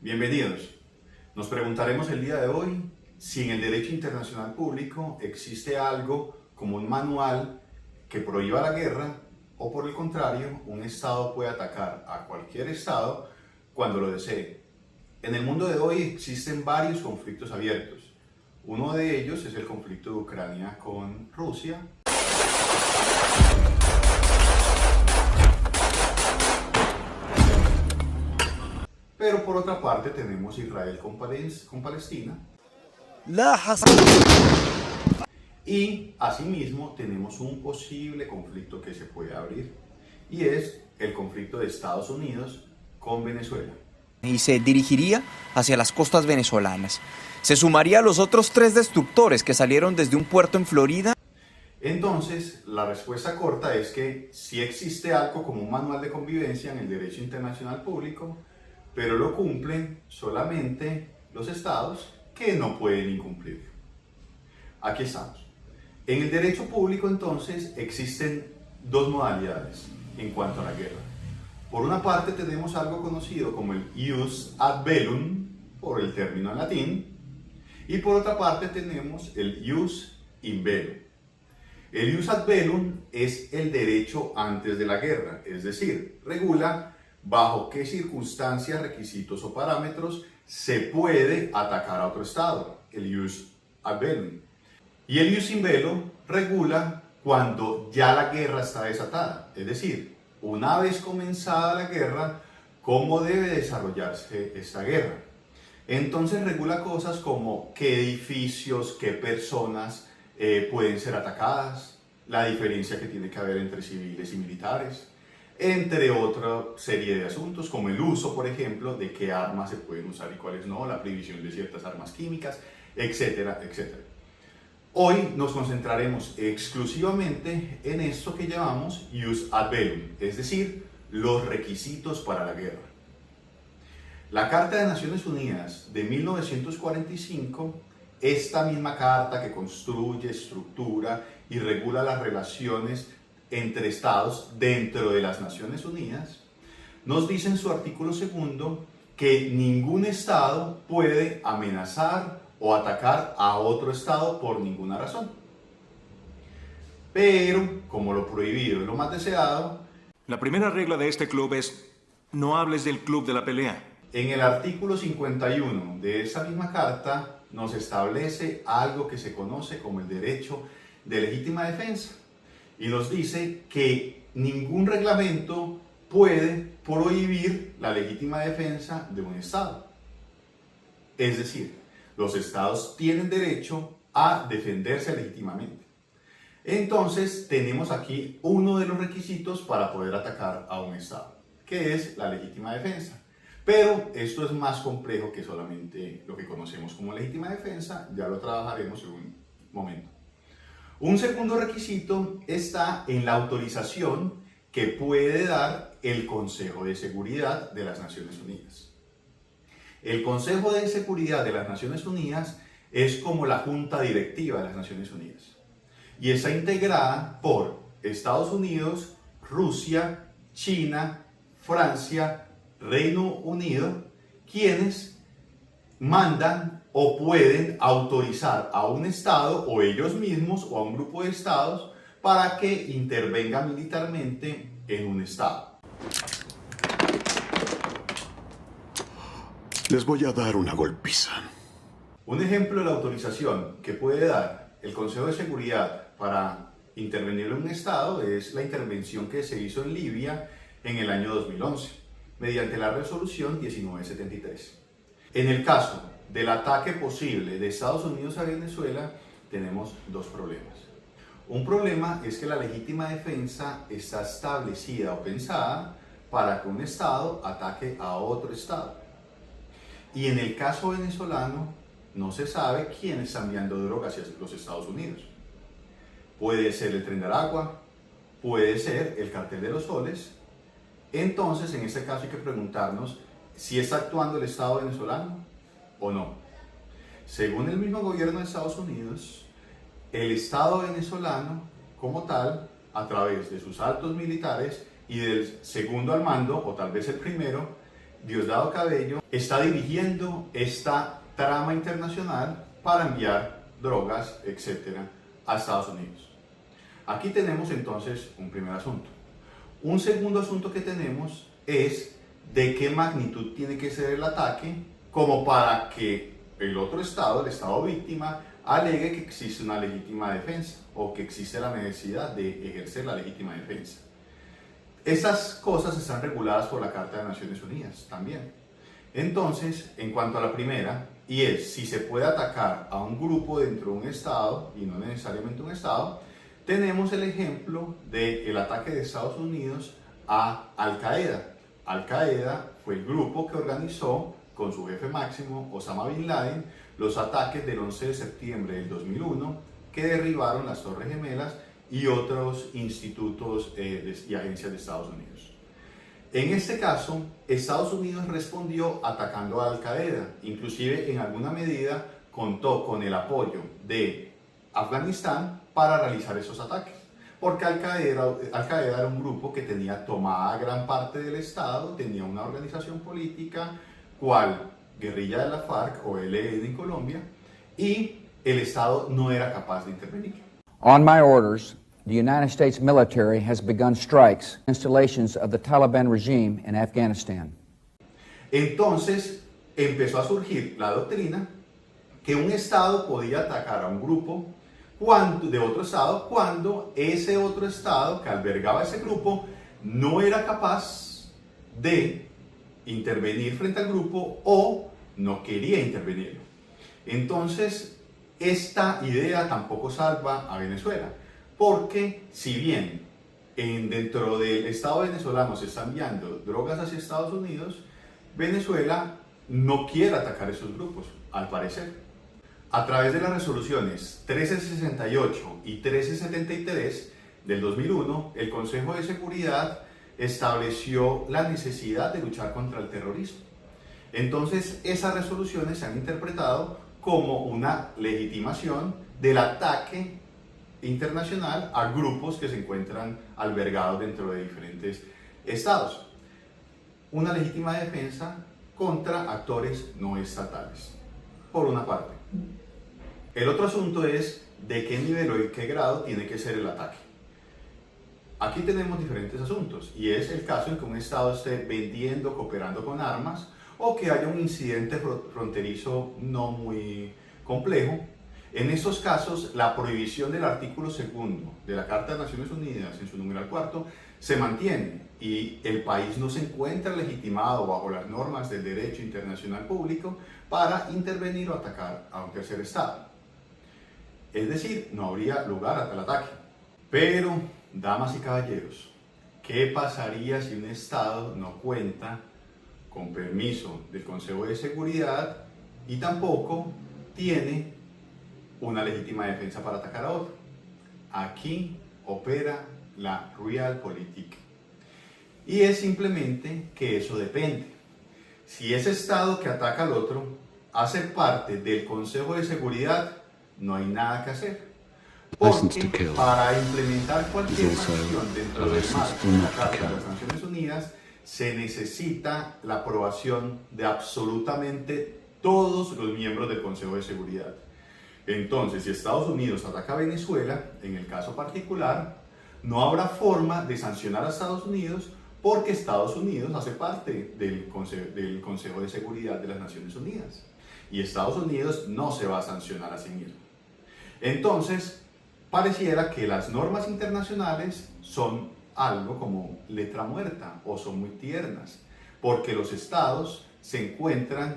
Bienvenidos. Nos preguntaremos el día de hoy si en el derecho internacional público existe algo como un manual que prohíba la guerra o por el contrario, un Estado puede atacar a cualquier Estado cuando lo desee. En el mundo de hoy existen varios conflictos abiertos. Uno de ellos es el conflicto de Ucrania con Rusia. Pero por otra parte tenemos Israel con Palestina. Y asimismo tenemos un posible conflicto que se puede abrir y es el conflicto de Estados Unidos con Venezuela. Y se dirigiría hacia las costas venezolanas. Se sumaría a los otros 3 destructores que salieron desde un puerto en Florida. Entonces, la respuesta corta es que sí existe algo como un manual de convivencia en el derecho internacional público, pero lo cumplen solamente los estados que no pueden incumplirlo. Aquí estamos. En el derecho público, entonces, existen dos modalidades en cuanto a la guerra. Por una parte tenemos algo conocido como el ius ad bellum, por el término en latín, y por otra parte tenemos el ius in bello. El ius ad bellum es el derecho antes de la guerra, es decir, regula bajo qué circunstancias, requisitos o parámetros se puede atacar a otro estado, el ius ad bellum. Y el ius in bello regula cuando ya la guerra está desatada, es decir, una vez comenzada la guerra, cómo debe desarrollarse esta guerra. Entonces regula cosas como qué edificios, qué personas pueden ser atacadas, la diferencia que tiene que haber entre civiles y militares, entre otra serie de asuntos como el uso, por ejemplo, de qué armas se pueden usar y cuáles no, la prohibición de ciertas armas químicas, etcétera, etcétera. Hoy nos concentraremos exclusivamente en esto que llamamos ius ad bellum, es decir, los requisitos para la guerra. La Carta de Naciones Unidas de 1945, esta misma carta que construye, estructura y regula las relaciones entre estados dentro de las Naciones Unidas, nos dice en su artículo 2 que ningún estado puede amenazar o atacar a otro estado por ninguna razón. Pero, como lo prohibido es lo más deseado, la primera regla de este club es: no hables del club de la pelea. En el artículo 51 de esa misma carta nos establece algo que se conoce como el derecho de legítima defensa y nos dice que ningún reglamento puede prohibir la legítima defensa de un estado. Es decir, los estados tienen derecho a defenderse legítimamente. Entonces, tenemos aquí uno de los requisitos para poder atacar a un estado, que es la legítima defensa. Pero esto es más complejo que solamente lo que conocemos como legítima defensa, ya lo trabajaremos en un momento. Un segundo requisito está en la autorización que puede dar el Consejo de Seguridad de las Naciones Unidas. El Consejo de Seguridad de las Naciones Unidas es como la junta directiva de las Naciones Unidas y está integrada por Estados Unidos, Rusia, China, Francia, Reino Unido, quienes mandan o pueden autorizar a un estado o ellos mismos o a un grupo de estados para que intervenga militarmente en un estado. Les voy a dar una golpiza. Un ejemplo de la autorización que puede dar el Consejo de Seguridad para intervenir en un estado es la intervención que se hizo en Libia en el año 2011, mediante la resolución 1973. En el caso del ataque posible de Estados Unidos a Venezuela, tenemos dos problemas. Un problema es que la legítima defensa está establecida o pensada para que un estado ataque a otro estado. Y en el caso venezolano, no se sabe quién está enviando drogas hacia los Estados Unidos. Puede ser el Tren de Aragua, puede ser el Cartel de los Soles. Entonces, en este caso hay que preguntarnos si está actuando el Estado venezolano o no. Según el mismo gobierno de Estados Unidos, el Estado venezolano, como tal, a través de sus altos militares y del segundo al mando, o tal vez el primero, Diosdado Cabello está dirigiendo esta trama internacional para enviar drogas, etcétera, a Estados Unidos. Aquí tenemos entonces un primer asunto. Un segundo asunto que tenemos es de qué magnitud tiene que ser el ataque como para que el otro estado, el estado víctima, alegue que existe una legítima defensa o que existe la necesidad de ejercer la legítima defensa. Esas cosas están reguladas por la Carta de Naciones Unidas también. Entonces, en cuanto a la primera, y es si se puede atacar a un grupo dentro de un estado y no necesariamente un estado, tenemos el ejemplo del ataque de Estados Unidos a Al-Qaeda. Al-Qaeda fue el grupo que organizó con su jefe máximo, Osama Bin Laden, los ataques del 11 de septiembre del 2001 que derribaron las Torres Gemelas y otros institutos y agencias de Estados Unidos. En este caso, Estados Unidos respondió atacando a Al-Qaeda, inclusive en alguna medida contó con el apoyo de Afganistán para realizar esos ataques, porque Al-Qaeda era un grupo que tenía tomada gran parte del Estado, tenía una organización política, cual guerrilla de la FARC o ELN en Colombia, y el Estado no era capaz de intervenir. On my orders, the United States military has begun strikes, installations of the Taliban regime in Afghanistan. Entonces empezó a surgir la doctrina que un Estado podía atacar a un grupo de otro Estado cuando ese otro Estado que albergaba ese grupo no era capaz de intervenir frente al grupo o no quería intervenir. Entonces, esta idea tampoco salva a Venezuela, porque si bien dentro del Estado venezolano se están enviando drogas hacia Estados Unidos, Venezuela no quiere atacar esos grupos, al parecer. A través de las resoluciones 1368 y 1373 del 2001, el Consejo de Seguridad estableció la necesidad de luchar contra el terrorismo. Entonces, esas resoluciones se han interpretado como una legitimación del ataque internacional a grupos que se encuentran albergados dentro de diferentes estados. Una legítima defensa contra actores no estatales, por una parte. El otro asunto es de qué nivel o de qué grado tiene que ser el ataque. Aquí tenemos diferentes asuntos y es el caso en que un Estado esté vendiendo, cooperando con armas o que haya un incidente fronterizo no muy complejo. En estos casos, la prohibición del artículo 2 de la Carta de Naciones Unidas en su numeral 4 se mantiene y el país no se encuentra legitimado bajo las normas del derecho internacional público para intervenir o atacar a un tercer Estado. Es decir, no habría lugar a tal ataque. Pero, damas y caballeros, ¿qué pasaría si un Estado no cuenta con permiso del Consejo de Seguridad y tampoco tiene una legítima defensa para atacar a otro? Aquí opera la Realpolitik. Y es simplemente que eso depende. Si ese Estado que ataca al otro hace parte del Consejo de Seguridad, no hay nada que hacer. Porque para implementar cualquier sanción dentro del marco de la Carta de las Naciones Unidas se necesita la aprobación de absolutamente todos los miembros del Consejo de Seguridad. Entonces, si Estados Unidos ataca a Venezuela, en el caso particular, no habrá forma de sancionar a Estados Unidos porque Estados Unidos hace parte del Consejo de Seguridad de las Naciones Unidas. Y Estados Unidos no se va a sancionar a sí mismo. Entonces, pareciera que las normas internacionales son algo como letra muerta o son muy tiernas, porque los estados se encuentran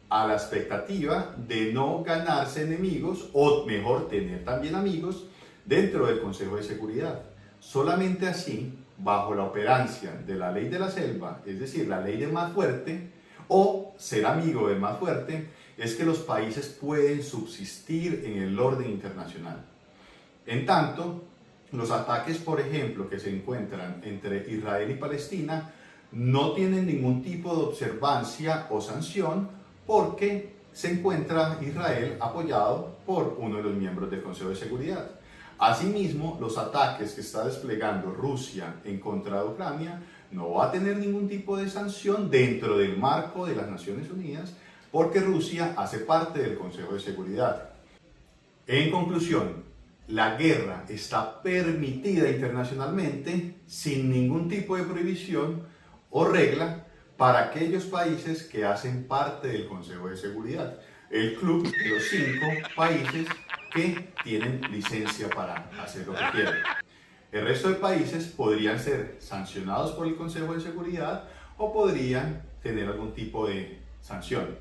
a la expectativa de no ganarse enemigos o mejor tener también amigos dentro del Consejo de Seguridad. Solamente así, bajo la operancia de la ley de la selva, es decir, la ley del más fuerte o ser amigo del más fuerte, es que los países pueden subsistir en el orden internacional. En tanto, los ataques, por ejemplo, que se encuentran entre Israel y Palestina no tienen ningún tipo de observancia o sanción porque se encuentra Israel apoyado por uno de los miembros del Consejo de Seguridad. Asimismo, los ataques que está desplegando Rusia en contra de Ucrania no va a tener ningún tipo de sanción dentro del marco de las Naciones Unidas porque Rusia hace parte del Consejo de Seguridad. En conclusión, la guerra está permitida internacionalmente sin ningún tipo de prohibición o regla para aquellos países que hacen parte del Consejo de Seguridad, el club de los 5 países que tienen licencia para hacer lo que quieran. El resto de países podrían ser sancionados por el Consejo de Seguridad o podrían tener algún tipo de sanción.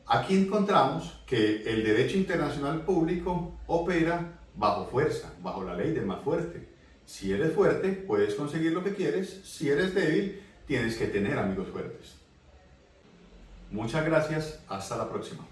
Aquí encontramos que el derecho internacional público opera bajo fuerza, bajo la ley del más fuerte. Si eres fuerte, puedes conseguir lo que quieres. Si eres débil, tienes que tener amigos fuertes. Muchas gracias. Hasta la próxima.